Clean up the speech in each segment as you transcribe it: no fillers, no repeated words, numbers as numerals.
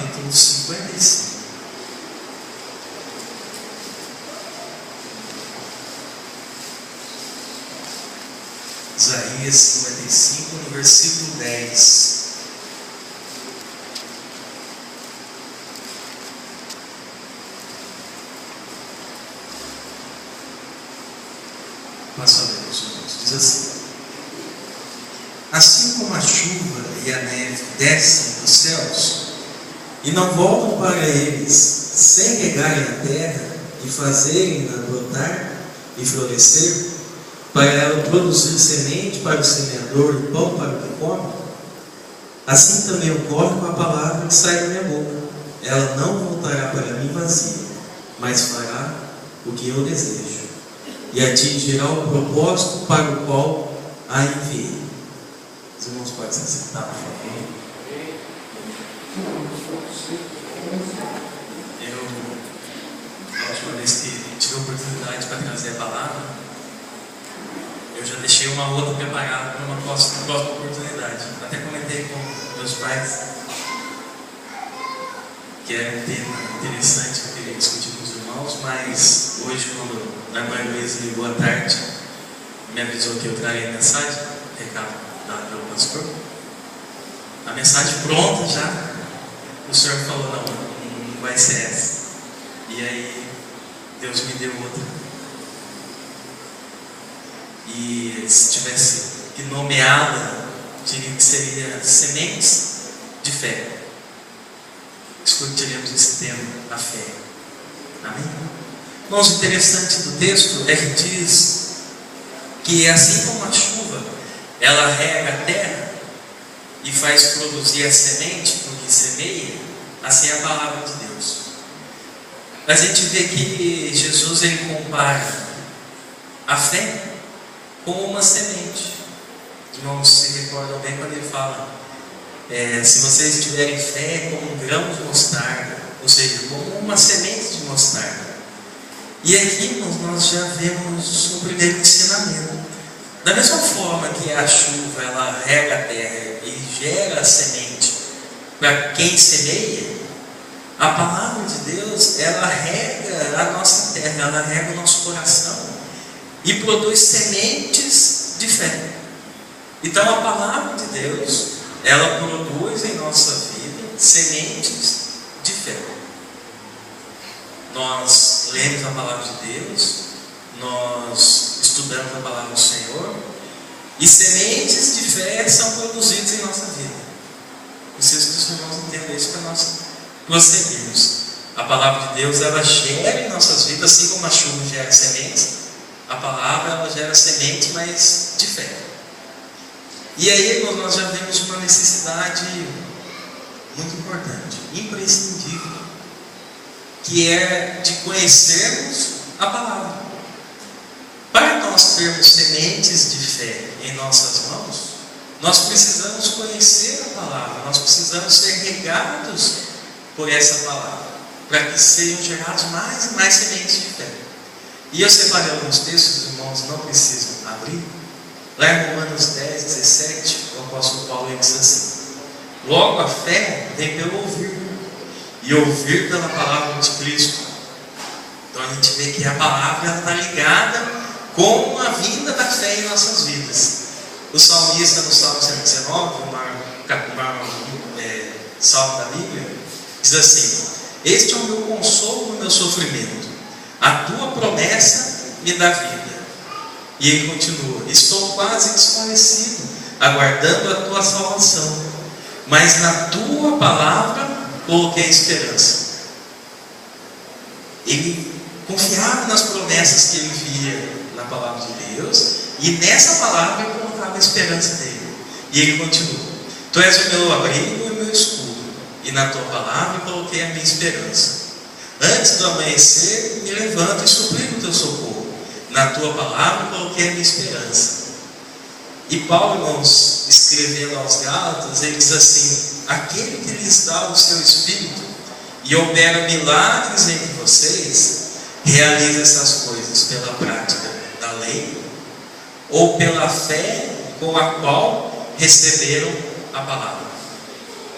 capítulo 55. Isaías 55, no versículo 10. Nós sabemos, irmãos, diz assim: assim como a chuva e a neve descem dos céus e não voltam para eles sem regarem a terra e fazerem-na brotar e florescer, para ela produzir semente para o semeador e pão para o que come, assim também ocorre com a palavra que sai da minha boca. Ela não voltará para mim vazia, mas fará o que eu desejo e atingirá o propósito para o qual a enviei. Os irmãos podem se sentar, por favor. A última vez que tive a oportunidade para trazer a palavra, eu já deixei uma outra preparada para uma próxima oportunidade. Até comentei com meus pais que era um tema interessante que eu queria discutir com os irmãos, mas hoje, quando a irmã Luiz ligou à tarde, me avisou que eu traria a mensagem, recado dado pelo pastor, a mensagem pronta já, o senhor falou: não vai ser essa. E aí Deus me deu outra. E se tivesse que nomeá-la, diria que seria sementes de fé. Discutiremos esse tema, a fé. Amém? Irmãos, o interessante do texto é que diz que assim como a chuva, ela rega a terra e faz produzir a semente com que semeia, assim é a palavra de Deus. A gente vê que Jesus ele compara a fé com uma semente. Os irmãos se recordam bem quando ele fala: se vocês tiverem fé como um grão de mostarda, ou seja, como uma semente de mostarda. E aqui, irmãos, nós já vemos o primeiro ensinamento. Da mesma forma que a chuva ela rega a terra e gera a semente para quem semeia, a palavra de Deus ela rega a nossa terra, ela rega o nosso coração e produz sementes de fé. Então a palavra de Deus ela produz em nossa vida sementes de fé. Nós lemos a palavra de Deus, nós estudamos a palavra do Senhor, e sementes de fé são produzidas em nossa vida. Preciso que os irmãos entendam isso para nós prosseguirmos. A palavra de Deus ela gera em nossas vidas, assim como a chuva gera sementes, a palavra ela gera sementes, mas de fé. E aí nós já vemos uma necessidade muito importante, imprescindível, que é de conhecermos a palavra. Para nós termos sementes de fé em nossas mãos, nós precisamos conhecer a palavra, nós precisamos ser regados por essa palavra, para que sejam gerados mais e mais sementes de fé. E eu separei alguns textos, os irmãos não precisam abrir. Lá em Romanos 10, 17, o apóstolo Paulo diz assim: logo a fé vem pelo ouvir, e ouvir pela palavra de Cristo. Então a gente vê que a palavra está ligada com a vinda da fé em nossas vidas. O salmista, no Salmo 119, salmo da Bíblia, diz assim: este é o meu consolo no meu sofrimento, a tua promessa me dá vida. E ele continua: estou quase desfalecido, aguardando a tua salvação, mas na tua palavra coloquei esperança. Ele confiava nas promessas que ele via na palavra de Deus, e nessa palavra ele colocava a esperança dele. E ele continua: tu és o meu abrigo e o meu escudo, e na tua palavra coloquei a minha esperança. Antes do amanhecer me levanto e suplico o teu socorro, na tua palavra coloquei a minha esperança. E Paulo, irmãos, escrevendo aos Gálatas, ele diz assim: aquele que lhes dá o seu Espírito e opera milagres entre vocês, realiza essas coisas pela prática da lei ou pela fé com a qual receberam a palavra.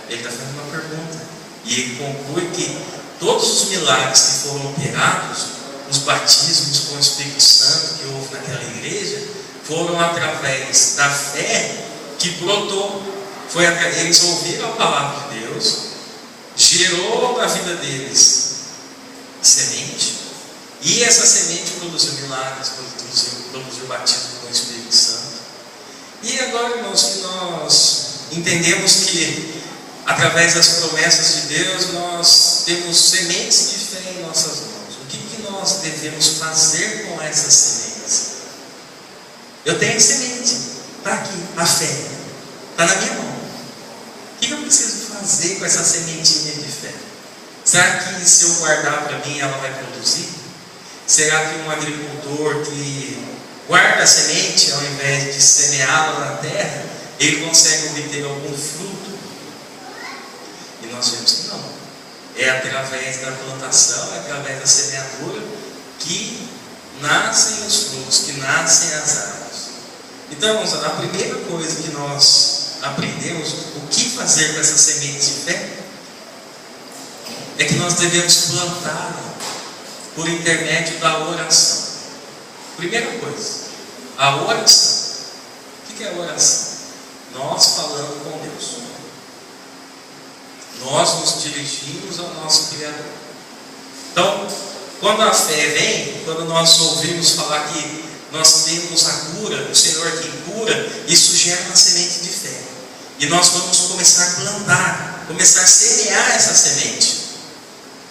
Ele está fazendo uma pergunta: E ele conclui que todos os milagres que foram operados, os batismos com o Espírito Santo que houve naquela igreja, foram através da fé que brotou. Eles ouviram a palavra de Deus, gerou na vida deles semente, e essa semente produziu milagres, produziu batismo com o Espírito Santo. E agora, irmãos, que nós entendemos que através das promessas de Deus nós temos sementes de fé em nossas mãos. O que nós devemos fazer com essas sementes? Eu tenho semente, está aqui, a fé, está na minha mão. O que eu preciso fazer com essa sementinha de fé? Será que se eu guardar para mim ela vai produzir? Será que um agricultor que guarda a semente ao invés de semeá-la na terra, ele consegue obter algum fruto? E nós vemos que não. É através da plantação, é através da semeadura que nascem os frutos, que nascem as árvores. Então, a primeira coisa que nós aprendemos, o que fazer com essa semente de fé, é que nós devemos plantar por intermédio da oração. Primeira coisa, a oração. O que é a oração? Nós falando com Deus. Nós nos dirigimos ao nosso Criador. Então, quando a fé vem, quando nós ouvimos falar que nós temos a cura, o Senhor quem cura, isso gera uma semente de fé. E nós vamos começar a plantar, começar a semear essa semente.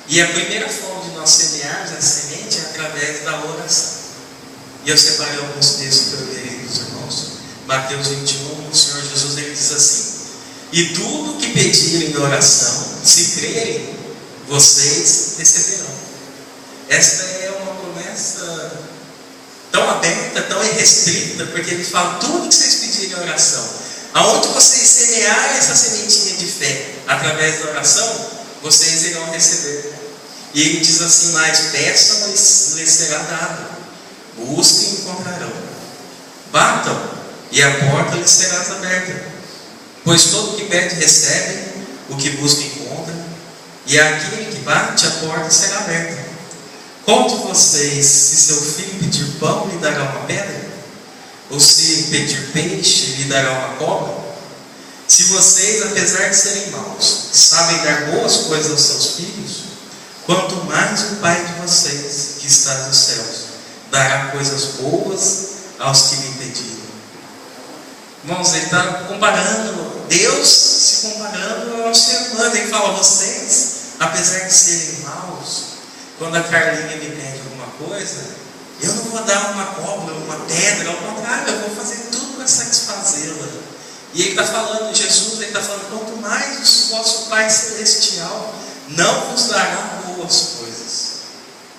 E a primeira forma de nós semearmos essa semente é através da oração. E eu separei alguns textos que eu lerei dos irmãos. Mateus 21, o Senhor Jesus ele diz assim: e tudo que pedirem em oração, se crerem, vocês receberão. Esta é uma promessa tão aberta, tão irrestrita, porque ele fala: tudo que vocês pedirem em oração, aonde vocês semearem essa sementinha de fé, através da oração, vocês irão receber. E ele diz assim mais: peçam e lhes será dado, busquem e encontrarão, batam e a porta lhes será aberta. Pois todo o que pede recebe, o que busca encontra, e aquele que bate a porta será aberta. Qual de vocês, se seu filho pedir pão, lhe dará uma pedra? Ou se pedir peixe, lhe dará uma cobra? Se vocês, apesar de serem maus, sabem dar boas coisas aos seus filhos, quanto mais o Pai de vocês, que está nos céus, dará coisas boas aos que lhe pedirem. Irmãos, ele está comparando Deus, se comparando ao ser humano. Ele fala: vocês, apesar de serem maus, quando a Carlinha me pede alguma coisa, eu não vou dar uma cobra, uma pedra, ao contrário, eu vou fazer tudo para satisfazê-la. E ele está falando, Jesus, ele está falando: quanto mais o vosso Pai Celestial não vos dará boas coisas,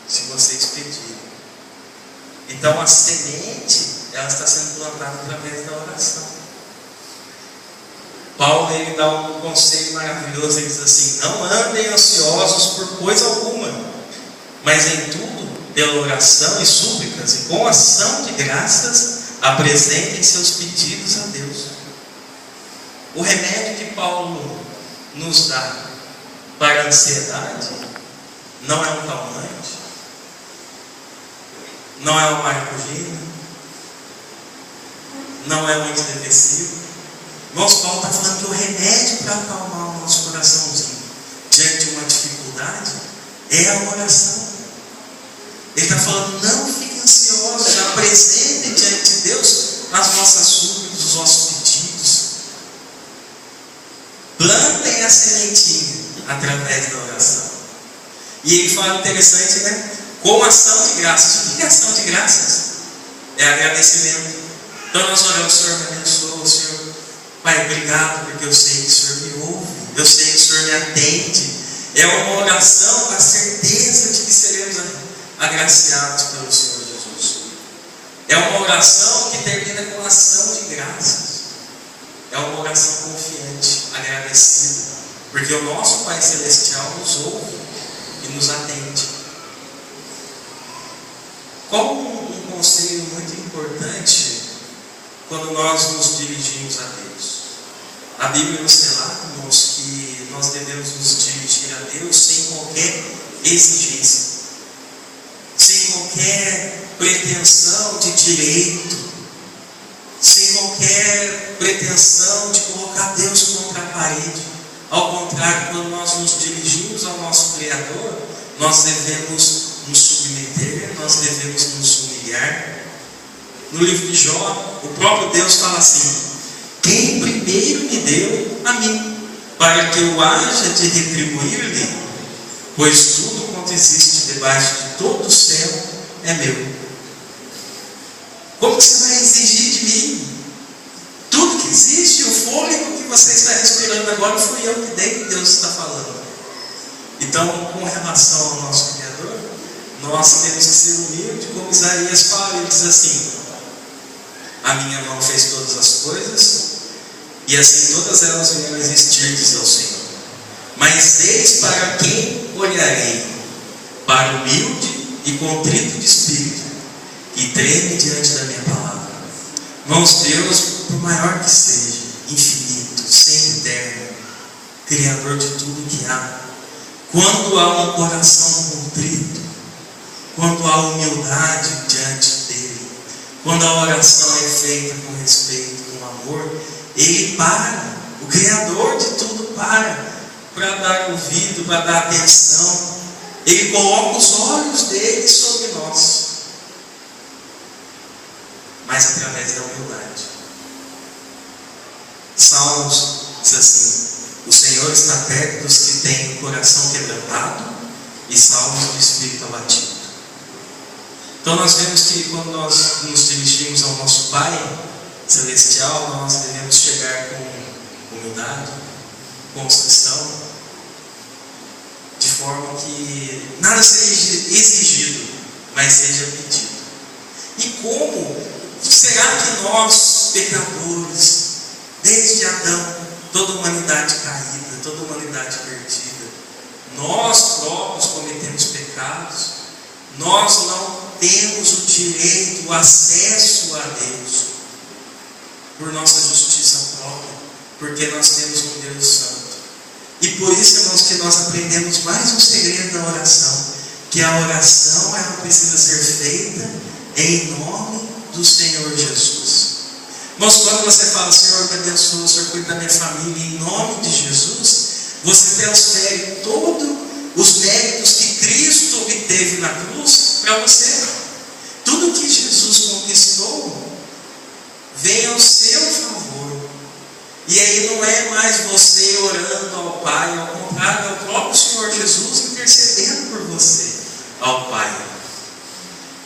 se vocês pedirem. Então a semente, ela está sendo plantada através da oração. Paulo ele dá um conselho maravilhoso, ele diz assim: não andem ansiosos por coisa alguma, mas em tudo, pela oração e súplicas, e com ação de graças, apresentem seus pedidos a Deus. O remédio que Paulo nos dá para a ansiedade não é um calmante, não é uma maracujina, não é um antidepressivo. Irmãos, Paulo está falando que o remédio para acalmar o nosso coraçãozinho diante de uma dificuldade é a oração. Ele está falando: não fiquem ansiosos, apresentem diante de Deus as nossas súplicas, os nossos pedidos. Plantem a sementinha através da oração. E ele fala interessante, né? Com ação de graças. O que é ação de graças? É agradecimento. Então nós oramos: Senhor, me abençoa, Senhor. Pai, obrigado, porque eu sei que o Senhor me ouve, eu sei que o Senhor me atende. É uma oração com a certeza de que seremos agraciados pelo Senhor Jesus. É uma oração que termina com ação de graças. É uma oração confiante, agradecida, porque o nosso Pai Celestial nos ouve e nos atende. Qual um conselho muito importante quando nós nos dirigimos a Deus? A Bíblia nos relata, irmãos, que nós devemos nos dirigir a Deus sem qualquer exigência, sem qualquer pretensão de direito, sem qualquer pretensão de colocar Deus contra a parede. Ao contrário, quando nós nos dirigimos ao nosso Criador, nós devemos nos submeter, nós devemos nos humilhar. No livro de Jó, o próprio Deus fala assim: quem primeiro me deu a mim, para que eu haja de retribuir-lhe, pois tudo quanto existe debaixo de todo o céu é meu. Como você vai exigir de mim? Tudo que existe, o fôlego que você está respirando agora, fui eu que dei, que Deus está falando. Então, com relação ao nosso Criador, nós temos que ser humildes, como Isaías fala. Ele diz assim: a minha mão fez todas as coisas, e assim todas elas vieram a existir, diz ao Senhor. Mas eis para quem olharei: para o humilde e contrito de espírito, que treme diante da minha palavra. Irmãos, Deus, por maior que seja, infinito, sempre eterno, Criador de tudo que há, quando há um coração contrito, quando há humildade diante dele, quando a oração é feita com respeito, com amor, ele para, o Criador de tudo para dar ouvido, para dar atenção. Ele coloca os olhos dele sobre nós, mas através da humildade. Salmos diz assim: o Senhor está perto dos que têm o coração quebrantado e salvos do espírito abatido. Então nós vemos que quando nós nos dirigimos ao nosso Pai Celestial, nós devemos chegar com humildade, com constrição, de forma que nada seja exigido, mas seja pedido. E como será que nós, pecadores, desde Adão, toda a humanidade caída, toda a humanidade perdida, nós próprios cometemos pecados, nós não temos o direito, o acesso a Deus, por nossa justiça própria, porque nós temos um Deus santo. E por isso, irmãos, que nós aprendemos mais um segredo da oração, que a oração ela precisa ser feita em nome do Senhor Jesus. Irmãos, quando você fala: Senhor, me abençoa, Senhor, cuida da minha família, em nome de Jesus, você transfere todos os méritos que Cristo obteve na cruz para você. Tudo que Jesus conquistou vem ao seu favor. E aí não é mais você orando ao Pai, ao contrário, é o próprio Senhor Jesus intercedendo por você ao Pai.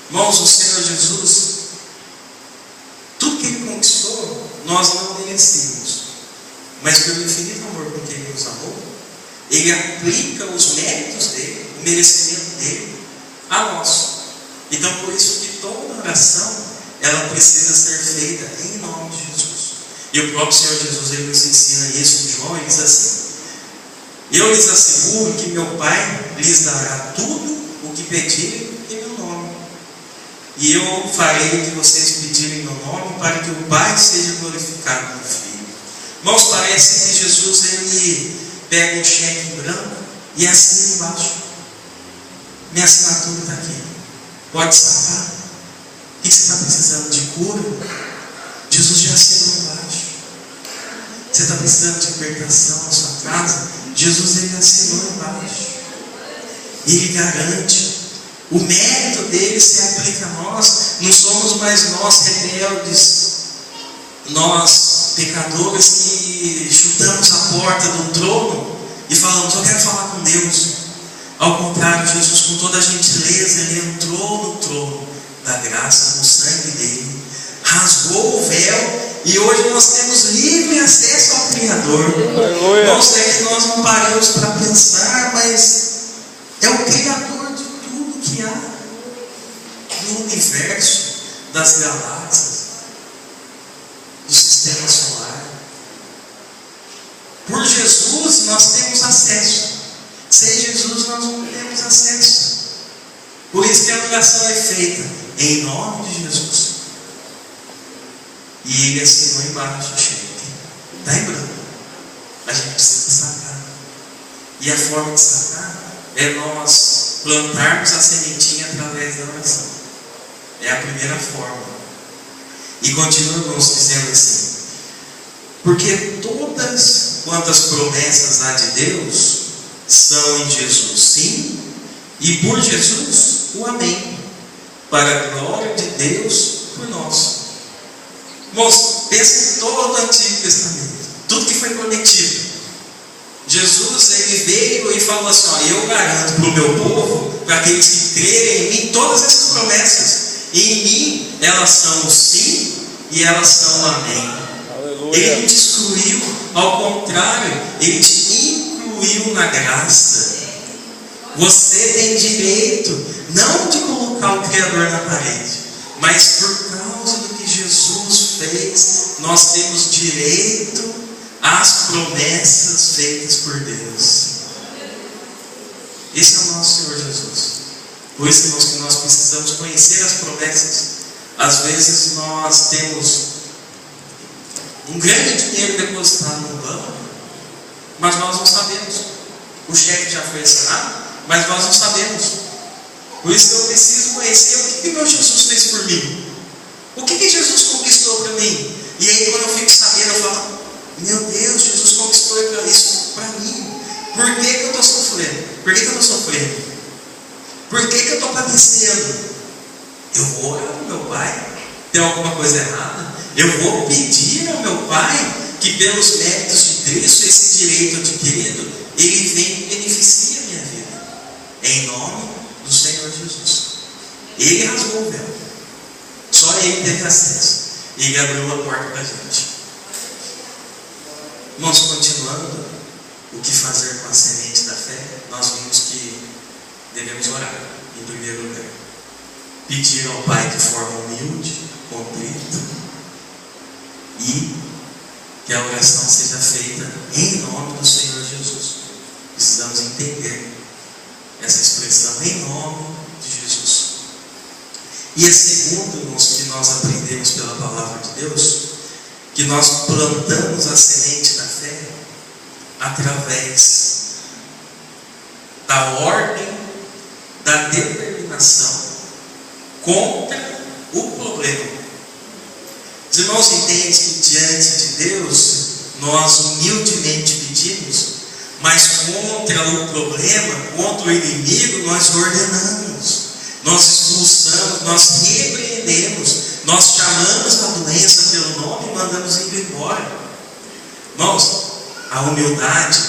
Irmãos, o Senhor Jesus, tudo que Ele conquistou, nós não merecíamos, mas pelo infinito amor com que Ele nos amou, Ele aplica os méritos dele, o merecimento dele a nós. Então, por isso que toda oração ela precisa ser feita em nome de Jesus. E o próprio Senhor Jesus, Ele nos ensina isso em João. Ele diz assim: eu lhes asseguro que meu Pai lhes dará tudo o que pedirem em meu nome, e eu farei o que vocês pedirem em meu nome, para que o Pai seja glorificado no Filho. Irmãos, parece que Jesus ele pega um cheque em branco e assina embaixo: minha assinatura está aqui, pode sacar. O que você está precisando de cura? Jesus já assinou embaixo. Você está precisando de libertação na sua casa? Jesus ele assinou embaixo. E Ele garante. O mérito dele se aplica a nós. Não somos mais nós rebeldes, nós pecadores que chutamos a porta do trono e falamos: eu quero falar com Deus. Ao contrário, Jesus, com toda a gentileza, Ele entrou no trono da graça, com o sangue dele, rasgou o véu, e hoje nós temos livre acesso ao Criador. Irmãos, é que nós não paramos para pensar, mas é o Criador de tudo que há no universo, das galáxias, do sistema solar. Por Jesus nós temos acesso. Sem Jesus nós não temos acesso. Por isso que a oração é feita em nome de Jesus. E Ele assinou embaixo o cheque. Está em branco. A gente precisa sacar. E a forma de sanar é nós plantarmos a sementinha através da oração. É a primeira forma. E continuamos dizendo assim: porque todas quantas promessas há de Deus são em Jesus, sim, e por Jesus o amém, para a glória de Deus por nós. Irmãos, pensa em todo o Antigo Testamento, tudo que foi prometido. Jesus, ele veio e falou assim: ó, eu garanto para o meu povo, para aqueles que crerem em mim, todas essas promessas. E em mim elas são o sim e elas são o amém. Aleluia. Ele não te excluiu, ao contrário, ele te incluiu na graça. Você tem direito não de colocar o Criador na parede, mas por causa do que Jesus fez, nós temos direito às promessas feitas por Deus. Esse é o nosso Senhor Jesus. Por isso, irmãos, que nós precisamos conhecer as promessas. Às vezes nós temos um grande dinheiro depositado no banco, mas nós não sabemos. O cheque já foi assinado, mas nós não sabemos. Por isso que eu preciso conhecer o que meu Jesus fez por mim. O que Jesus conquistou para mim. E aí, quando eu fico sabendo, eu falo: meu Deus, Jesus conquistou isso para mim. Por que eu estou sofrendo? Por que eu estou sofrendo? Por que eu estou padecendo? Eu vou orar ao meu Pai? Tem alguma coisa errada? Eu vou pedir ao meu Pai que, pelos méritos de Cristo, esse direito adquirido, Ele vem e beneficie a minha vida. Em nome do Senhor Jesus. Ele rasgou o véu. Só Ele teve acesso. Ele abriu a porta para a gente. Irmãos, continuando, o que fazer com a semente da fé? Nós vimos que devemos orar, em primeiro lugar. Pedir ao Pai de forma humilde, contrita, e que a oração seja feita em nome do Senhor Jesus. Precisamos entender essa expressão, em nome de Jesus. E a segunda, irmãos, que nós aprendemos pela palavra de Deus, que nós plantamos a semente da fé através da ordem, da determinação contra o problema. Os irmãos entendem que diante de Deus nós humildemente pedimos, mas contra o problema, contra o inimigo, nós ordenamos, nós expulsamos, nós repreendemos, nós chamamos a doença pelo nome e mandamos ir embora. Irmãos, a humildade,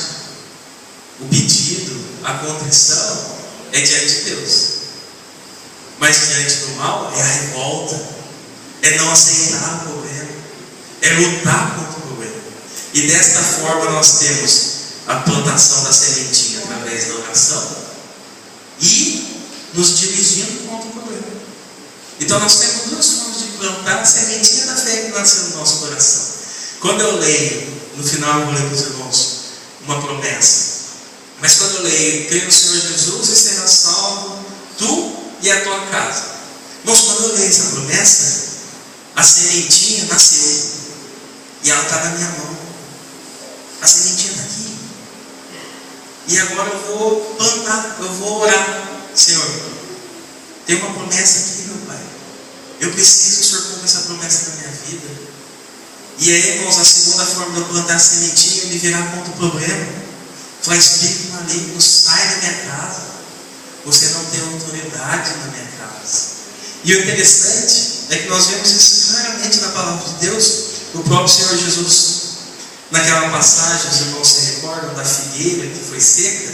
o pedido, a contrição é diante de Deus. Mas diante do mal é a revolta, é não aceitar o problema, é lutar contra o problema. E desta forma nós temos a plantação da sementinha através da oração e nos dirigindo contra o problema. Então nós temos duas formas de plantar a sementinha da fé que nasceu no nosso coração. Quando eu leio, no final eu vou ler para os irmãos uma promessa. Mas quando eu leio, creio no Senhor Jesus e serás salvo, tu e a tua casa. Irmãos, quando eu leio essa promessa, a sementinha nasceu. E ela está na minha mão. A sementinha está aqui. E agora eu vou plantar, eu vou orar. Senhor, tem uma promessa aqui, meu Pai. Eu preciso que o Senhor cumpra essa promessa na minha vida. E aí, irmãos, a segunda forma de eu plantar a sementinha é me virar contra o problema. Falar: espírito maligno, sai da minha casa. Você não tem autoridade na minha casa. E o interessante é que nós vemos isso claramente na palavra de Deus. O próprio Senhor Jesus, naquela passagem, os irmãos se recordam da figueira que foi seca.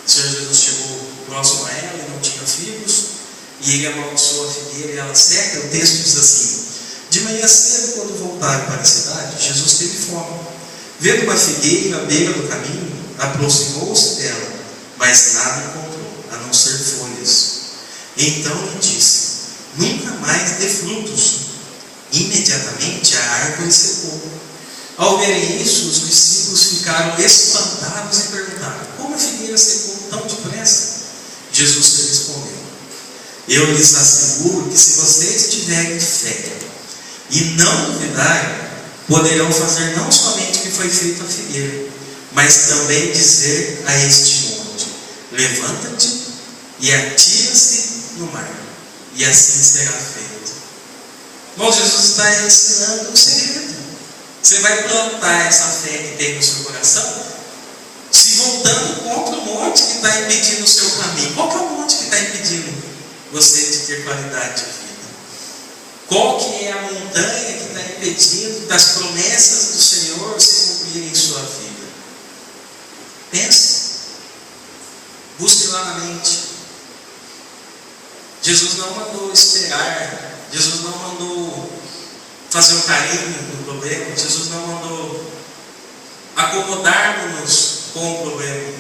O Senhor Jesus chegou próximo a ela e não tinha figos, e ele amaldiçoou a figueira e ela seca. O texto diz assim: de manhã cedo, quando voltaram para a cidade, Jesus teve fome. Vendo uma figueira à beira do caminho, aproximou-se dela, mas nada encontrou, a não ser folhas. Então lhe disse: nunca mais dê frutos. Imediatamente a árvore secou. Ao verem isso, os discípulos ficaram espantados e perguntaram: como a figueira secou tão depressa? Jesus lhe respondeu: eu lhes asseguro que se vocês tiverem fé e não duvidarem, poderão fazer não somente o que foi feito à figueira, mas também dizer a este monte: levanta-te e atira-se no mar, e assim será feito. Bom, Jesus está ensinando um segredo. Você vai plantar essa fé que tem no seu coração, se voltando contra o monte que está impedindo o seu caminho. Qual que é o monte que está impedindo você de ter qualidade de vida? Qual que é a montanha que está impedindo das promessas do Senhor se cumprirem em sua vida? Pense. Busque lá na mente. Jesus não mandou esperar. Jesus não mandou fazer um carinho no problema. Jesus não mandou acomodar-nos com o problema.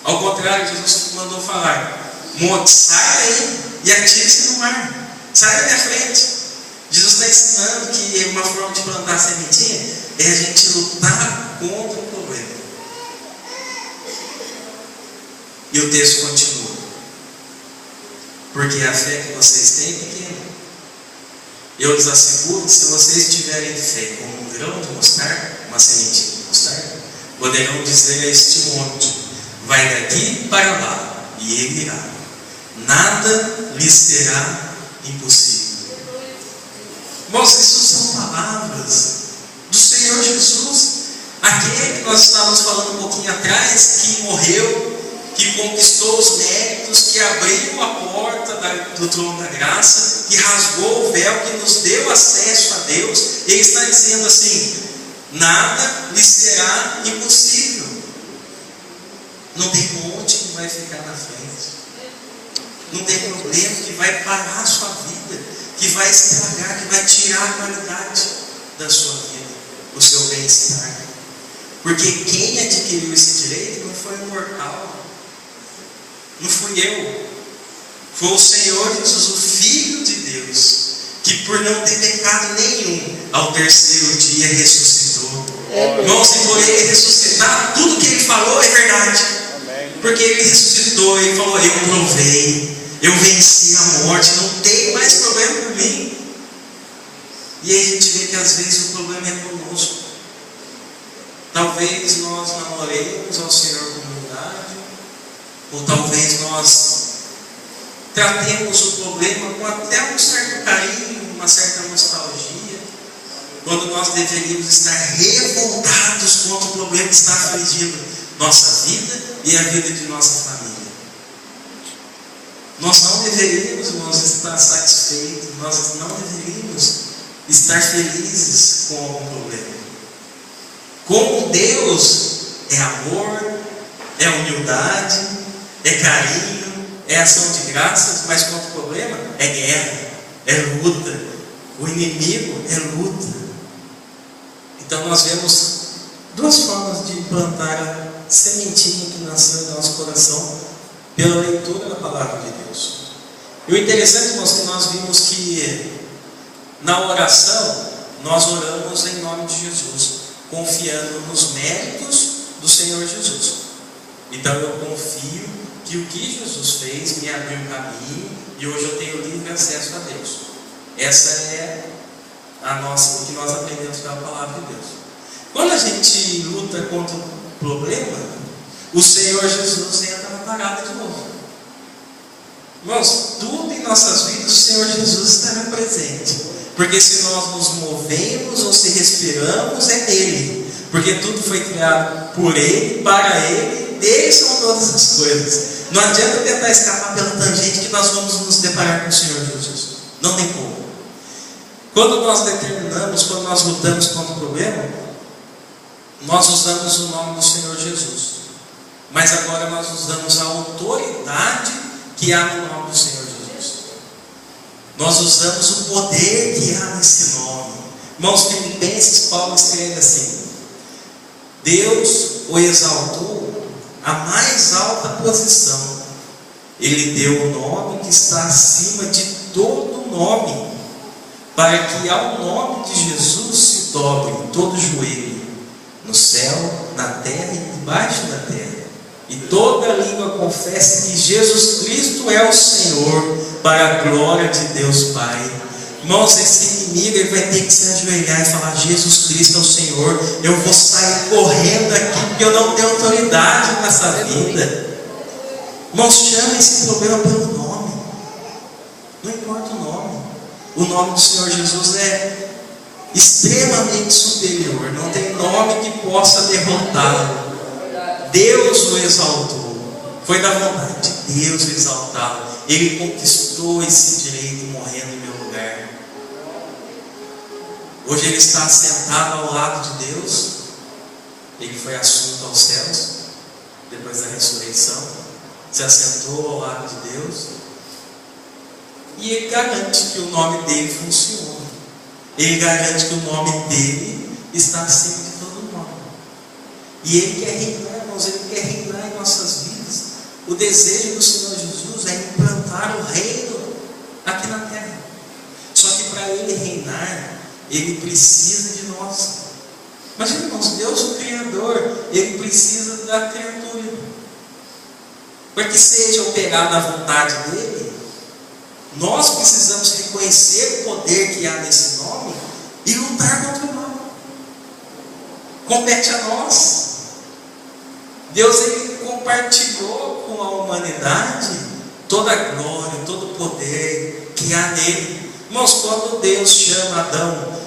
Ao contrário, Jesus mandou falar: monte, sai daí e atire-se no mar. Sai da minha frente. Jesus está ensinando que uma forma de plantar a sementinha é a gente lutar contra o problema. E o texto continua: porque a fé que vocês têm é pequena. Eu lhes asseguro que se vocês tiverem fé como um grão de mostarda, uma sementinha de mostarda, poderão dizer a este monte: vai daqui para lá, e ele irá. Nada lhes será impossível. Irmãos, isso são palavras do Senhor Jesus, aquele que nós estávamos falando um pouquinho atrás, que morreu, que conquistou os méritos, que abriu a porta do trono da graça, que rasgou o véu, que nos deu acesso a Deus. Ele está dizendo assim: nada lhe será impossível. Não tem monte que vai ficar na frente, não tem problema que vai parar a sua vida, que vai estragar, que vai tirar a qualidade da sua vida, o seu bem-estar. Porque quem adquiriu esse direito não foi um mortal, não fui eu, foi o Senhor Jesus, o Filho de Deus, que por não ter pecado nenhum, ao terceiro dia ressuscitou. Irmão, se por ele ressuscitar, tudo que ele falou é verdade. Porque ele ressuscitou, ele falou: eu provei, eu venci a morte, não tem mais problema por mim. E aí a gente vê que às vezes o problema é conosco. Talvez nós não oremos ao Senhor com humildade, ou talvez nós tratemos o problema com até um certo carinho, uma certa nostalgia, quando nós deveríamos estar revoltados contra o problema que está afligindo nossa vida e a vida de nossa família. Nós não deveríamos, irmãos, estar satisfeitos, nós não deveríamos estar felizes com algum problema. Como Deus é amor, é humildade, é carinho, é ação de graças, mas contra o problema é guerra, é luta. O inimigo é luta. Então nós vemos duas formas de plantar a sementinha que nasceu no nosso coração pela leitura da palavra de Deus. E o interessante, irmãos, que nós vimos que na oração nós oramos em nome de Jesus, confiando nos méritos do Senhor Jesus. Então eu confio que o que Jesus fez me abriu um caminho e hoje eu tenho livre acesso a Deus. Essa é o que nós aprendemos pela palavra de Deus. Quando a gente luta contra o problema, o Senhor Jesus entra na parada de novo. Irmãos, tudo em nossas vidas o Senhor Jesus estará presente. Porque se nós nos movemos ou se respiramos, é nele. Porque tudo foi criado por Ele, para Ele, dele são todas as coisas. Não adianta tentar escapar pela tangente que nós vamos nos deparar com o Senhor Jesus. Não tem como. Quando nós determinamos, quando nós lutamos contra o problema, nós usamos o nome do Senhor Jesus. Mas agora nós usamos a autoridade que há no nome do Senhor Jesus. Nós usamos o poder que há nesse nome. Irmãos, Filipenses, Paulo escreve assim: Deus o exaltou à mais alta posição. Ele deu o nome que está acima de todo nome, para que ao nome de Jesus se dobre todo joelho, no céu, na terra e debaixo da terra, e toda língua confesse que Jesus Cristo é o Senhor, para a glória de Deus Pai. Irmãos, esse inimigo ele vai ter que se ajoelhar e falar: Jesus Cristo é o Senhor. Eu vou sair correndo aqui porque eu não tenho autoridade nessa vida. Irmãos, chama esse problema pelo nome. Não importa o nome. O nome do Senhor Jesus é extremamente superior. Não tem nome que possa derrotá-lo. Deus o exaltou. Foi da vontade de Deus o exaltá-lo. Ele conquistou esse direito morrendo em meu lugar. Hoje ele está sentado ao lado de Deus. Ele foi assunto aos céus depois da ressurreição. Se assentou ao lado de Deus. E ele garante que o nome dele funciona. Ele garante que o nome dele está acima de todo nome. E ele quer reinar, irmãos. Ele quer reinar em nossas vidas. O desejo do Senhor Jesus é implantar o reino aqui na terra. Só que para ele reinar, ele precisa de nós. Mas, irmãos, Deus, o Criador, ele precisa da criatura. Para que seja operada a vontade dele, nós precisamos reconhecer o poder que há nesse nome e lutar contra o mal. Compete a nós. Deus, ele compartilhou com a humanidade toda a glória, todo o poder que há nele. Irmãos, quando Deus chama Adão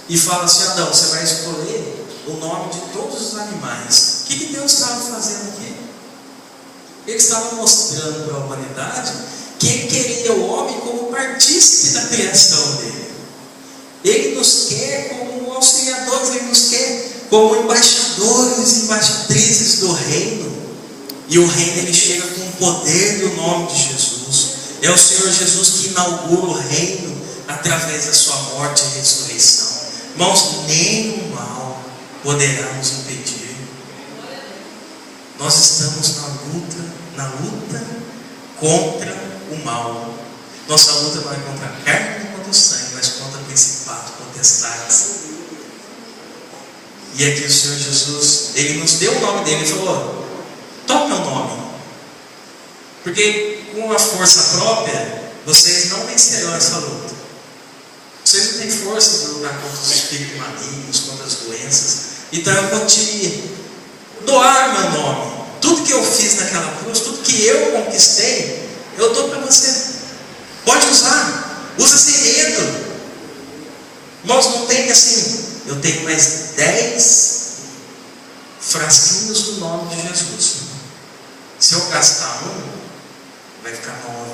e fala assim: Adão, você vai escolher o nome de todos os animais. O que Deus estava fazendo aqui? Ele estava mostrando para a humanidade que ele queria o homem como partícipe da criação dele. Ele nos quer como auxiliadores, ele nos quer como embaixadores e embaixatrizes do reino. E o reino ele chega com o poder do nome de Jesus. É o Senhor Jesus que inaugura o reino através da sua morte e ressurreição. Irmãos, nem o mal poderá nos impedir. Nós estamos na luta contra o mal. Nossa luta não é contra a carne nem contra o sangue, mas contra principados, potestades. E aqui o Senhor Jesus, ele nos deu o nome dele. Ele falou: toma meu nome, porque com a força própria vocês não vencerão essa luta. Vocês não têm força de lutar contra os espíritos malignos, contra as doenças. Então eu vou te doar meu nome. Tudo que eu fiz naquela cruz, tudo que eu conquistei, eu dou para você. Pode usar, usa sem medo. Irmãos, não tem assim: eu tenho mais 10 frasquinhos do nome de Jesus. Se eu gastar um, vai ficar 9.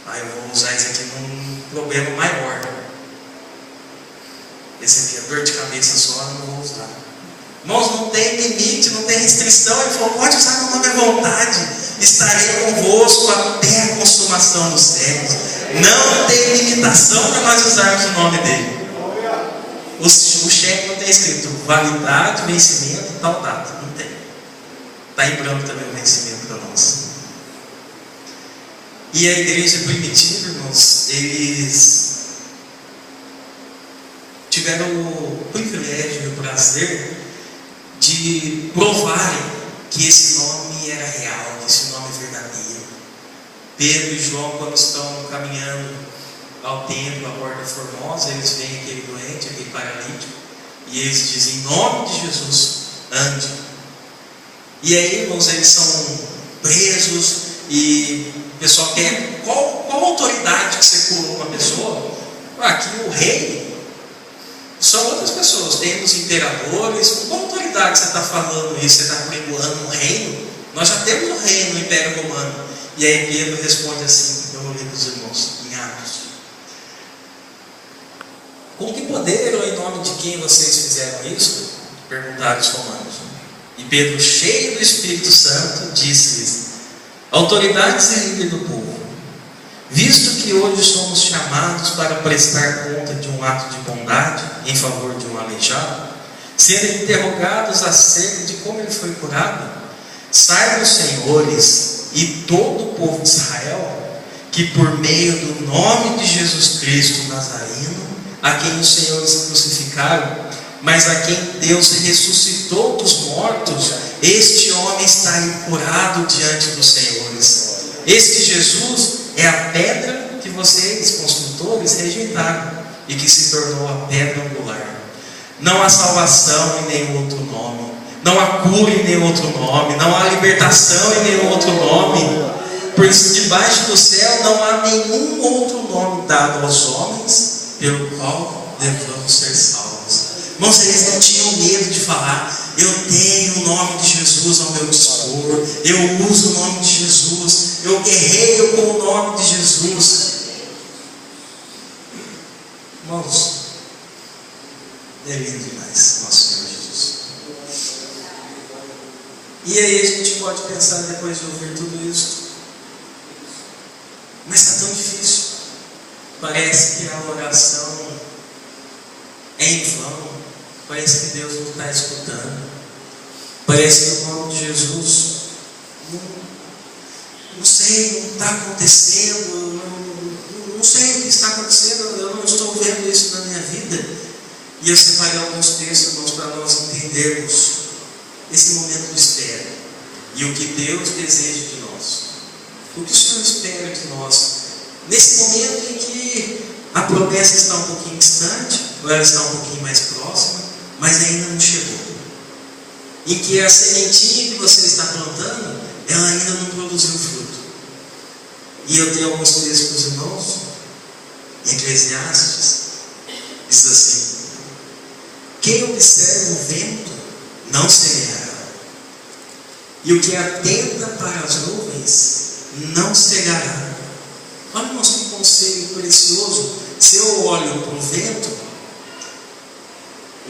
Aí eu vou usar esse aqui num problema maior. Esse aqui é dor de cabeça só, eu não vou usar. Irmãos, não tem limite, não tem restrição. Ele falou: pode usar meu nome à vontade. Estarei convosco até a consumação dos séculos. Não tem limitação para nós usarmos o nome dele. O cheque não tem escrito validade, vencimento, tal data. Não tem. Está em branco também o vencimento para nós. E a igreja primitiva, irmãos, eles tiveram o privilégio e o prazer de provarem que esse nome era real, que esse nome é verdadeiro. Pedro e João, quando estão caminhando ao templo, à porta formosa, eles veem aquele doente, aquele paralítico, e eles dizem: em nome de Jesus, ande. E aí, irmãos, eles são presos, e o pessoal quer: qual autoridade que você curou uma pessoa? Aqui o rei. São outras pessoas, tem os imperadores. Com qual autoridade você está falando isso? Você está pregoando um reino? Nós já temos um reino, o Império Romano. E aí Pedro responde assim: eu vou ler para os irmãos, em Atos: com que poder ou em nome de quem vocês fizeram isso? Perguntaram os romanos. E Pedro, cheio do Espírito Santo, disse-lhes: autoridades e líder do povo, visto que hoje somos chamados para prestar conta de um ato de bondade em favor de um aleijado, sendo interrogados acerca de como ele foi curado, saibam os senhores e todo o povo de Israel que por meio do nome de Jesus Cristo Nazareno, a quem os senhores crucificaram, mas a quem Deus ressuscitou dos mortos, este homem está aí curado diante dos senhores. Este Jesus é a pedra que vocês, construtores, rejeitaram e que se tornou a pedra angular. Não há salvação em nenhum outro nome, não há cura em nenhum outro nome, não há libertação em nenhum outro nome, por isso debaixo do céu não há nenhum outro nome dado aos homens pelo qual devemos ser salvos. Irmãos, eles não tinham medo de falar: eu tenho o nome de Jesus ao meu dispor, eu uso o nome de Jesus, eu guerreio com o nome de Jesus. Irmãos, é lindo demais nosso Senhor Jesus. E aí a gente pode pensar, depois de ouvir tudo isso, mas está tão difícil. Parece que a oração é em vão. Parece que Deus não está escutando. Parece que o nome de Jesus não sei, não está acontecendo. Não sei o que está acontecendo. Eu não estou vendo isso na minha vida. E eu separei alguns textos, irmãos, para nós entendermos esse momento de espera e o que Deus deseja de nós. O que o Senhor espera de nós nesse momento em que a promessa está um pouquinho distante, ou ela está um pouquinho mais próxima, mas ainda não chegou, em que a sementinha que você está plantando, ela ainda não produziu fruto. E eu tenho alguns textos para os irmãos, em Eclesiastes, diz assim: quem observa o vento não semeará, e o que atenta para as nuvens não cegará. Olha, irmãos, que conselho precioso. Se eu olho para o vento,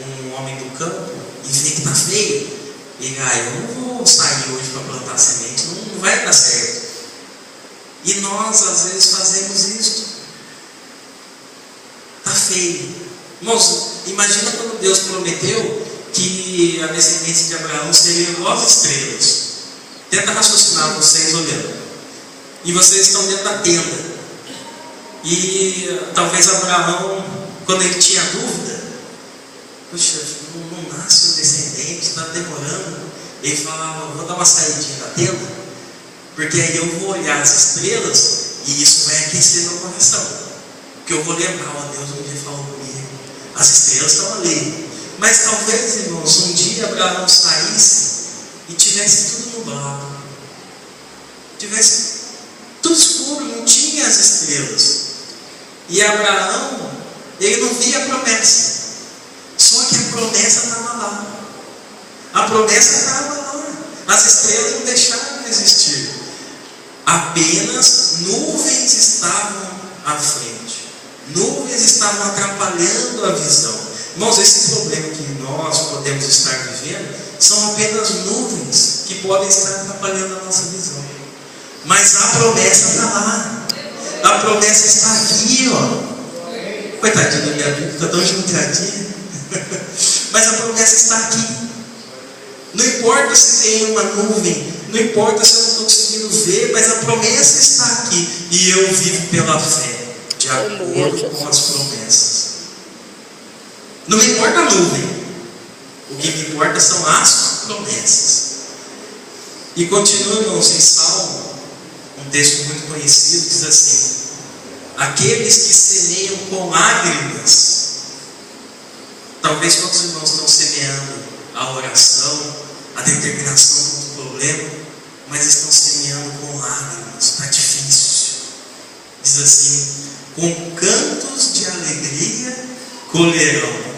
um homem do campo, e vê que está feio, e eu não vou sair hoje para plantar semente, não vai dar certo. E nós às vezes fazemos isso. Está feio. Irmãos, imagina quando Deus prometeu que a descendência de Abraão seria igual às estrelas. Tenta raciocinar vocês olhando. E vocês estão dentro da tenda. E talvez Abraão, quando ele tinha dúvida, puxa, não nasce o descendente, está demorando. Ele falava: vou dar uma saidinha da tenda, porque aí eu vou olhar as estrelas e isso vai aquecer meu coração. Porque eu vou lembrar: ó, Deus um dia falou comigo, as estrelas estão ali. Mas talvez, irmãos, um dia Abraão saísse e tivesse tudo nublado, tivesse tudo escuro, não tinha as estrelas. E Abraão, ele não via a promessa. Só que a promessa estava lá. A promessa estava lá. As estrelas não deixaram de existir. Apenas nuvens estavam à frente. Nuvens estavam atrapalhando a visão. Irmãos, esse problema que nós podemos estar vivendo são apenas nuvens que podem estar atrapalhando a nossa visão. Mas a promessa está lá. A promessa está aqui, ó. Coitadinha da minha vida, está tão juntadinha. Mas a promessa está aqui. Não importa se tem uma nuvem, não importa se eu não estou conseguindo ver, mas a promessa está aqui. E eu vivo pela fé, de acordo com as promessas. Não me importa a nuvem. O que me importa são as promessas. E continua, irmãos, em Salmo, um texto muito conhecido, diz assim: aqueles que semeiam com lágrimas. Talvez quantos irmãos estão semeando a oração, a determinação do problema, mas estão semeando com lágrimas. Está difícil. Diz assim: com cantos de alegria colherão.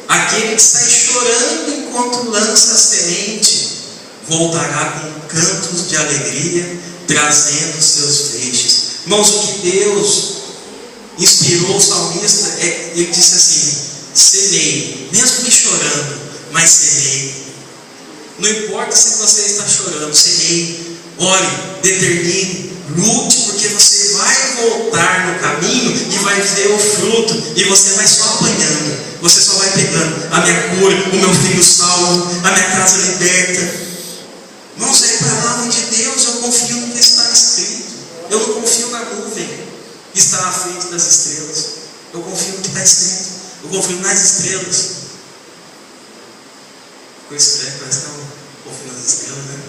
Aquele que sai chorando enquanto lança a semente voltará com cantos de alegria, trazendo seus feixes. Irmãos, o que Deus inspirou o salmista, ele disse assim: semeie, mesmo que chorando, mas semeie. Não importa se você está chorando, semeie, ore, determine, lute, porque você vai voltar no caminho e vai ver o fruto, e você vai só apanhando, você só vai pegando a minha cura, o meu filho salvo, a minha casa liberta. Irmãos, é a palavra de Deus. Eu confio no que está escrito. Eu não confio na nuvem que está à frente das estrelas. Eu confio no que está escrito. Eu confio nas estrelas. Ficou estranho, parece que eu confio nas estrelas, né?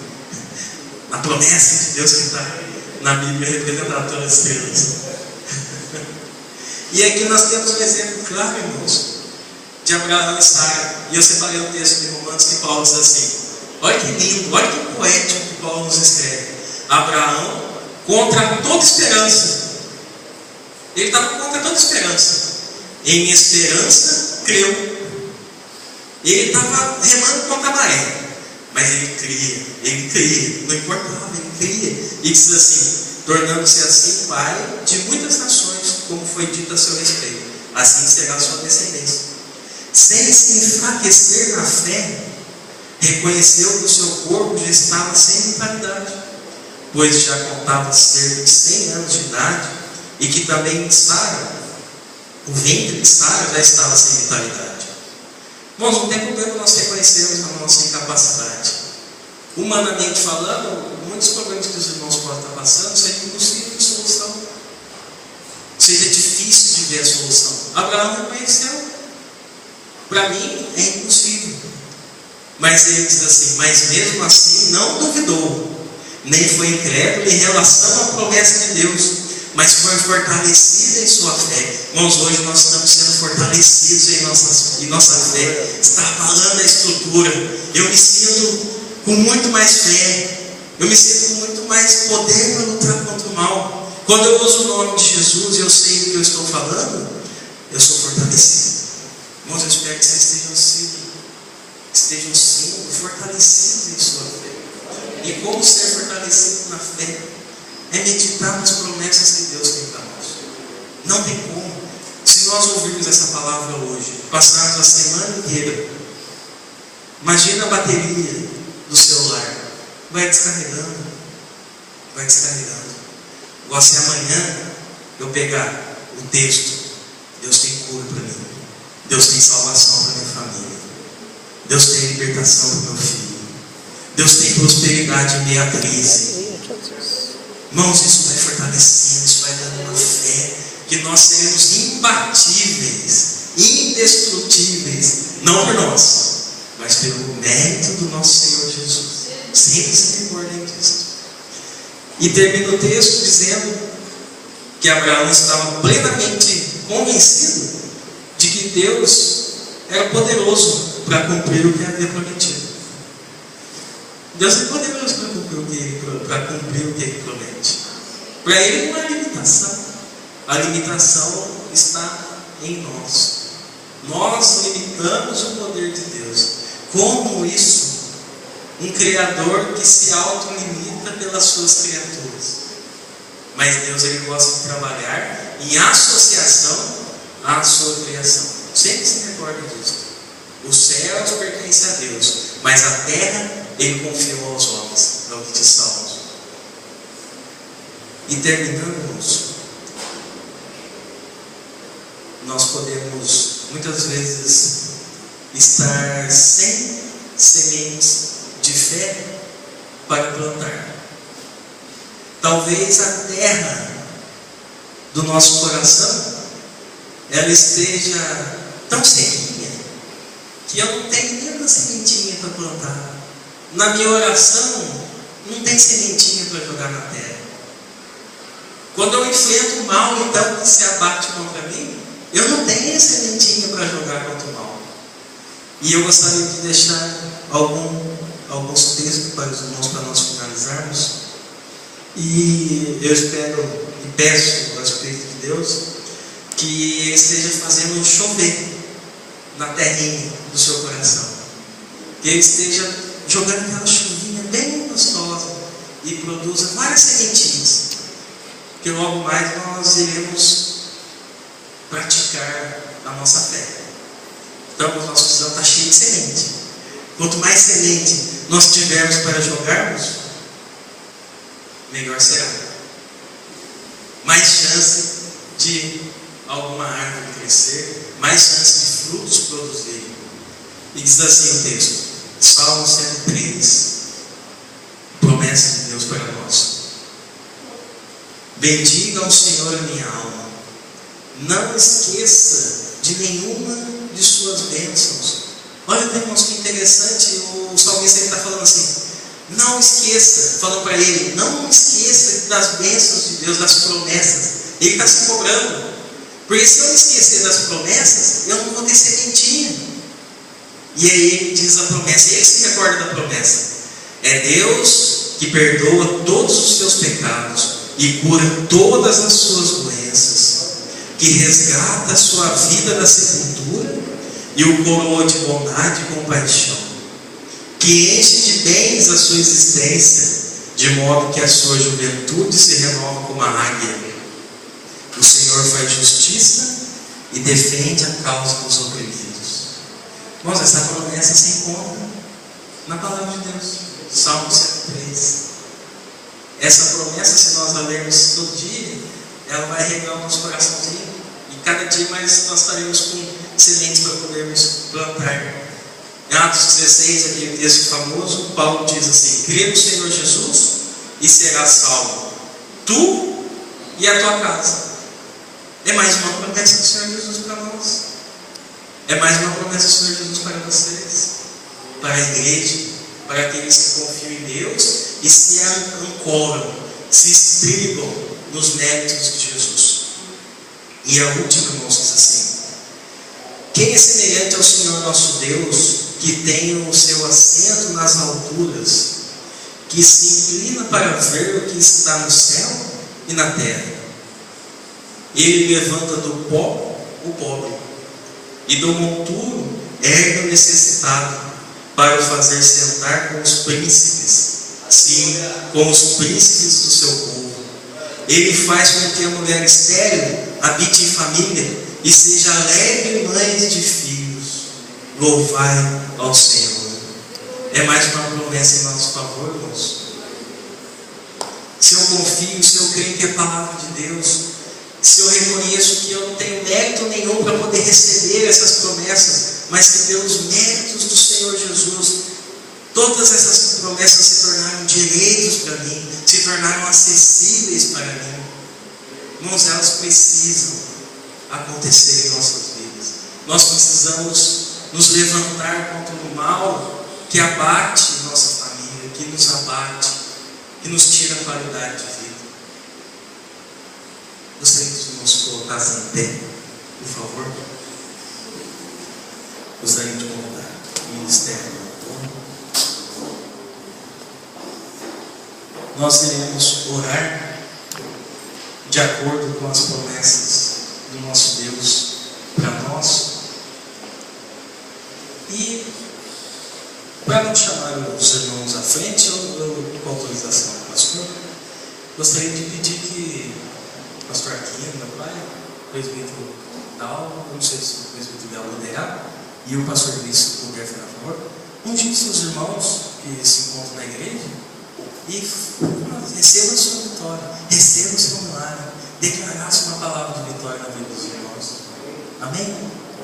Na promessa de Deus que está. na Bíblia representado pelas estrelas. E aqui nós temos um exemplo claro, irmãos, de Abraão e Sara. E eu separei um texto de Romanos que Paulo diz assim: olha que lindo, olha que poético que Paulo nos escreve. Abraão, contra toda esperança, ele estava contra toda esperança, em esperança creu. Ele estava remando contra a maré, mas ele cria, não importava, ele cria. E diz assim: tornando-se assim pai de muitas nações, como foi dito a seu respeito, assim será a sua descendência. Sem se enfraquecer na fé, reconheceu que o seu corpo já estava sem vitalidade, pois já contava cerca de 100 anos de idade, e que também Sara, o ventre de Sara, já estava sem vitalidade. Irmãos, não tem problema nós reconhecermos a nossa incapacidade. Humanamente falando, muitos problemas que os irmãos podem estar passando seriam impossíveis de solução. Seria difícil de ver a solução. Abraão reconheceu. Para mim é impossível. Mas ele diz assim: mas mesmo assim não duvidou, nem foi incrédulo em relação à promessa de Deus, mas foi fortalecido em sua fé. Irmãos, hoje nós estamos sendo fortalecidos em nossa fé. Está abalando a estrutura. Eu me sinto com muito mais fé. Eu me sinto com muito mais poder para lutar contra o mal. Quando eu uso o nome de Jesus e eu sei do que eu estou falando, eu sou fortalecido. Irmãos, eu espero que vocês estejam sendo fortalecidos em sua fé. E como ser fortalecido na fé? É meditar nas promessas que Deus tem para nós. Não tem como. Se nós ouvirmos essa palavra hoje, passarmos a semana inteira, imagina a bateria do celular, vai descarregando. Igual se amanhã eu pegar o texto: Deus tem cura para mim, Deus tem salvação para minha família, Deus tem libertação para meu filho, Deus tem prosperidade em meio à crise. Irmãos, isso vai fortalecendo, isso vai dando uma fé que nós seremos imbatíveis, indestrutíveis, não por nós, mas pelo mérito do nosso Senhor Jesus. Sempre se recordem disso. E termina o texto dizendo que Abraão estava plenamente convencido de que Deus era poderoso para cumprir o que havia prometido. Deus é poderoso para cumprir o que ele promete. Para ele não há limitação. A limitação está em nós. Nós limitamos o poder de Deus. Como isso? Um Criador que se autolimita pelas suas criaturas. Mas Deus, ele gosta de trabalhar em associação à sua criação. Sempre se recorde disso. Os céus pertencem a Deus, mas a terra ele confiou aos homens. É o que diz Salmos. E terminamos, nós podemos muitas vezes estar sem sementes de fé para plantar. Talvez a terra do nosso coração ela esteja tão sequinha que eu não tenho nem uma sementinha para plantar. Na minha oração não tem sementinha para jogar na terra. Quando eu enfrento o mal, então, que se abate contra mim, eu não tenho sementinha para jogar contra o mal. E eu gostaria de deixar alguns textos para os irmãos, para nós finalizarmos. E eu espero e peço ao Espírito de Deus que Ele esteja fazendo chover na terrinha do seu coração. Que Ele esteja jogando aquela chuvinha bem gostosa e produza várias sementinhas. Que logo mais nós iremos praticar a nossa fé. Então o nosso coração está cheio de semente. Quanto mais semente nós tivermos para jogarmos, melhor será. Mais chance de alguma árvore crescer, mais chance de frutos produzirem. E diz assim o texto, Salmo 103, promessa de Deus para nós. Bendiga ao Senhor a minha alma, não esqueça de nenhuma de suas bênçãos. Olha, irmãos, que interessante, o salmista está falando assim: Não esqueça, falando para ele, não esqueça das bênçãos de Deus, das promessas. Ele está se cobrando. Porque se eu me esquecer das promessas, eu não vou ter sementinha. E aí ele diz a promessa, e ele se recorda da promessa. É Deus que perdoa todos os seus pecados e cura todas as suas doenças, que resgata a sua vida da sepultura e o coroa de bondade e compaixão, que enche de bens a sua existência, de modo que a sua juventude se renova como a águia. O Senhor faz justiça e defende a causa dos oprimidos. Irmãos, essa promessa se encontra na palavra de Deus, Salmo 103. Essa promessa, se nós a lermos todo dia, ela vai regar o nosso coraçãozinho, e cada dia mais nós estaremos com sementes para podermos plantar. Em Atos 16, aquele texto famoso, Paulo diz assim: crê no Senhor Jesus e serás salvo, tu e a tua casa. É mais uma promessa do Senhor Jesus para nós. É mais uma promessa do Senhor Jesus para vocês, para a igreja, para aqueles que confiam em Deus e se ancoram, se estribam nos méritos de Jesus. E a última, irmãos, diz assim: quem é semelhante ao Senhor nosso Deus, que tem o seu assento nas alturas, que se inclina para ver o que está no céu e na terra? Ele levanta do pó o pobre, e do monturo ergue o necessitado, para o fazer sentar com os príncipes, sim, com os príncipes do seu povo. Ele faz com que a mulher estéril habite em família e seja alegre mãe de filhos. Louvai ao Senhor. É mais uma promessa em nosso favor, irmãos. Se eu confio, se eu creio que é a palavra de Deus, se eu reconheço que eu não tenho mérito nenhum para poder receber essas promessas, mas que pelos méritos do Senhor Jesus, todas essas promessas se tornaram direitos para mim, se tornaram acessíveis para mim. Irmãos, elas precisam acontecer em nossas vidas. Nós precisamos nos levantar contra o mal que abate nossa família, que nos abate, que nos tira a qualidade de vida. Gostaria que os irmãos colocassem em pé, por favor. Gostaria de convidar o ministério. Nós iremos orar de acordo com as promessas do nosso Deus para nós. E para não chamar os irmãos à frente, com autorização do pastor, gostaria de pedir que o pastor Aquino, meu pai, o presbítero Dalva, não sei se o presbítero Dalva moderar, e o pastor Luiz puder fazer a favor, ungisse os irmãos que se encontram na igreja e receba a sua vitória, receba o seu milagre, declarasse uma palavra de vitória na vida dos irmãos. Amém?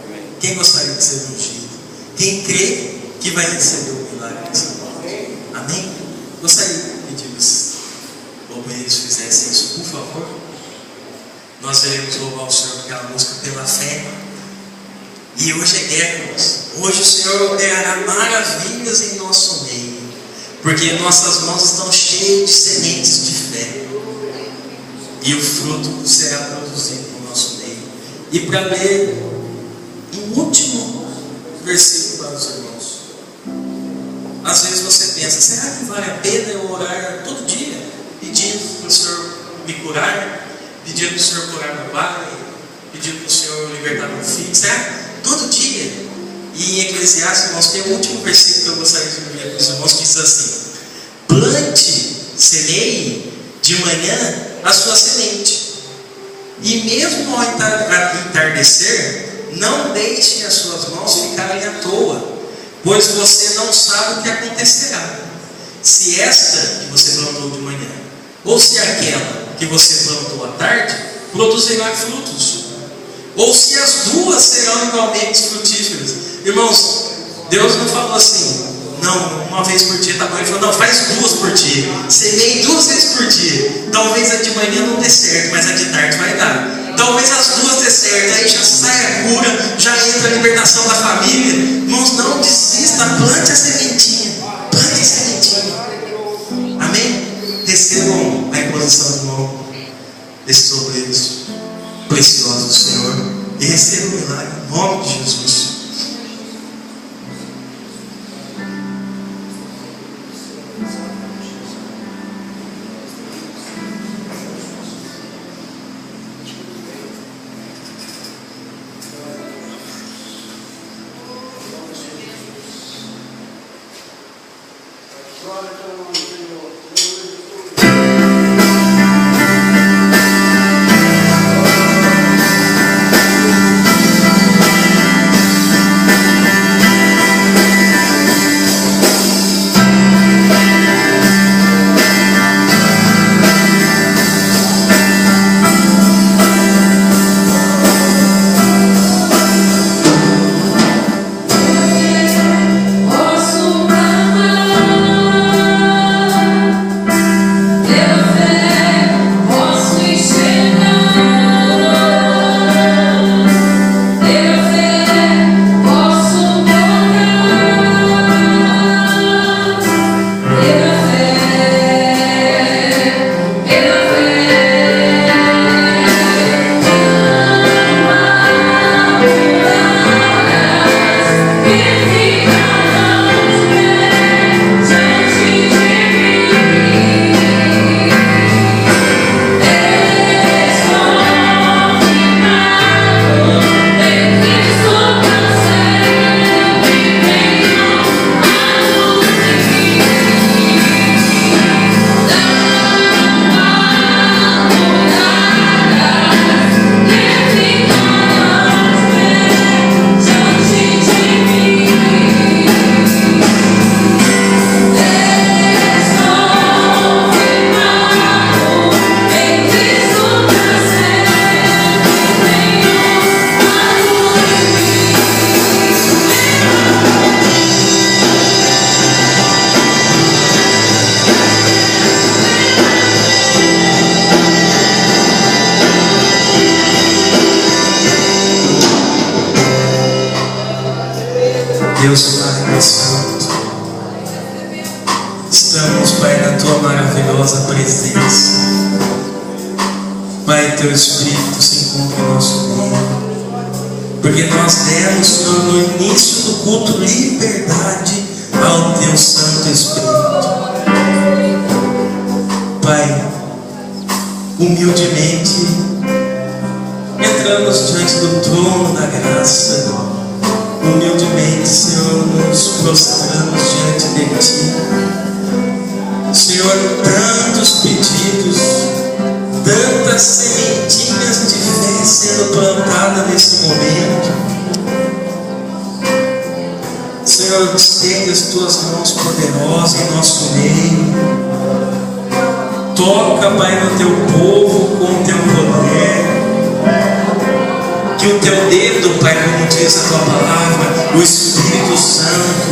Amém. Quem gostaria de ser ungido? Quem crê que vai receber o milagre dessa noite? Amém? Gostaria de pedir que os obreiros fizessem isso, por favor. Nós iremos louvar o Senhor com aquela música Pela Fé. E hoje é guerra, irmãos. Hoje o Senhor operará maravilhas em nosso meio, porque nossas mãos estão cheias de sementes de fé, e o fruto será produzido no nosso meio. E para ler um último versículo para os irmãos. Às vezes você pensa: será que vale a pena eu orar todo dia, pedindo para o Senhor me curar, pedindo para o Senhor curar meu pai, pedindo para o Senhor libertar meu filho? Será? Todo dia. E em Eclesiastes, irmãos, tem o último versículo que eu gostaria de ler para os irmãos, que diz assim: plante, semeie de manhã a sua semente, e mesmo ao entardecer, não deixe as suas mãos ficarem à toa, pois você não sabe o que acontecerá, se esta que você plantou de manhã, ou se aquela que você plantou à tarde, produzirá frutos, ou se as duas serão igualmente frutíferas. Irmãos, Deus não falou assim: não, uma vez por dia tá bom. Ele falou: não, faz 2 por dia, semeie 2 vezes por dia. Talvez a de manhã não dê certo, mas a de tarde vai dar. Talvez as 2 dê certo, aí já sai a cura, já entra a libertação da família. Irmãos, não desista, plante a sementinha, plante a sementinha. recebam a imposição de mão desses obreiros preciosos do Senhor e recebam o milagre em nome de Jesus. Deus Pai Santo, estamos, Pai, na Tua maravilhosa presença. Pai, Teu Espírito se encontra em nosso meio, porque nós demos, Senhor, no início do culto, liberdade ao Teu Santo Espírito. Pai, humildemente entramos diante do trono da graça. Humildemente, Senhor, nos prostramos diante de Ti. Senhor, tantos pedidos, tantas sementinhas de fé sendo plantadas nesse momento. Senhor, estende as Tuas mãos poderosas em nosso meio. Toca, Pai, no Teu povo com o Teu poder. Que o Teu dedo, Pai, como diz a Tua palavra, o Espírito Santo,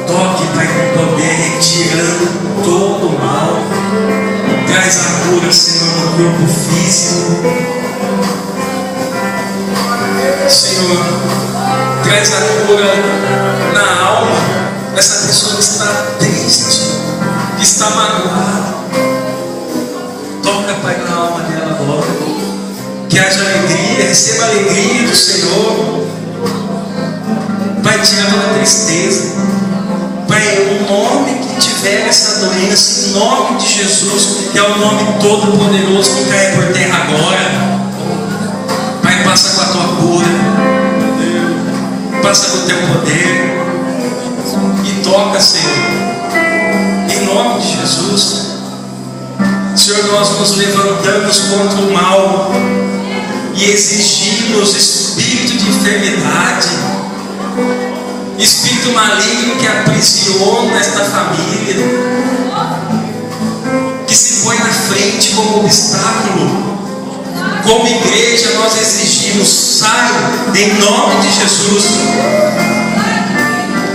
toque, Pai, com poder, retirando todo o mal. Traz a cura, Senhor, no corpo físico. Senhor, traz a cura na alma dessa pessoa que está triste, que está magoada. Toca, Pai, na alma dela agora. Que haja alegria, receba a alegria do Senhor. Pai, tira toda a tristeza. Pai, o nome que tiver essa doença, em nome de Jesus, que é o nome todo poderoso que cai por terra agora. Pai, passa com a Tua cura, passa com o Teu poder e toca, Senhor, em nome de Jesus. Senhor, nós nos levantamos contra o mal e exigimos espírito de enfermidade, espírito maligno que aprisiona esta família, que se põe na frente como obstáculo. Como igreja nós exigimos: sai em nome de Jesus,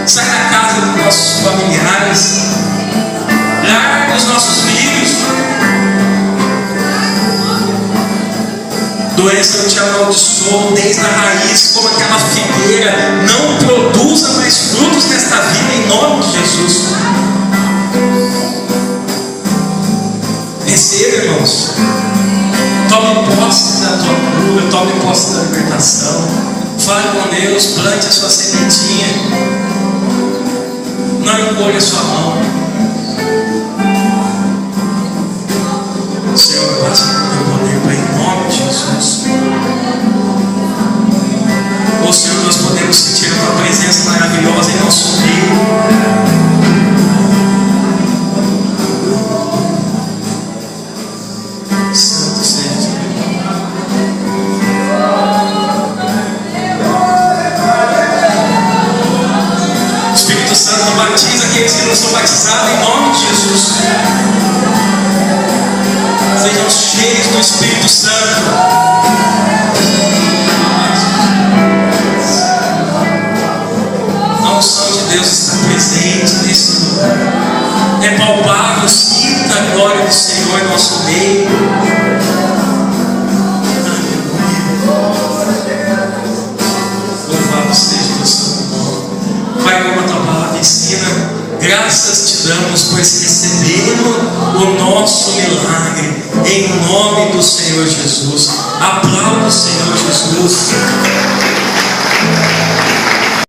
sai da casa dos nossos familiares, larga os nossos filhos. Doença, eu te amaldiçoo desde a raiz, como aquela figueira, não produza mais frutos nesta vida, em nome de Jesus. Receba, irmãos. Tome posse da tua cura, tome posse da libertação. Fale com Deus, plante a sua sementinha. Não encolha a sua mão. Senhor, passa o teu poder, Pai, em nome de Jesus. Ô Senhor, nós podemos sentir a tua presença maravilhosa em nosso meio. Santo seja. O Espírito Santo batiza aqueles que não são batizados em nome de Jesus. Sejam cheios do Espírito Santo. A unção de Deus está presente nesse lugar. É palpável, sinta a glória do Senhor em nosso meio. Aleluia. Louvado seja o seu nome. Pai, como a tua palavra ensina, graças te damos por recebermos o nosso milagre, em nome do Senhor Jesus. Aplauda o Senhor Jesus.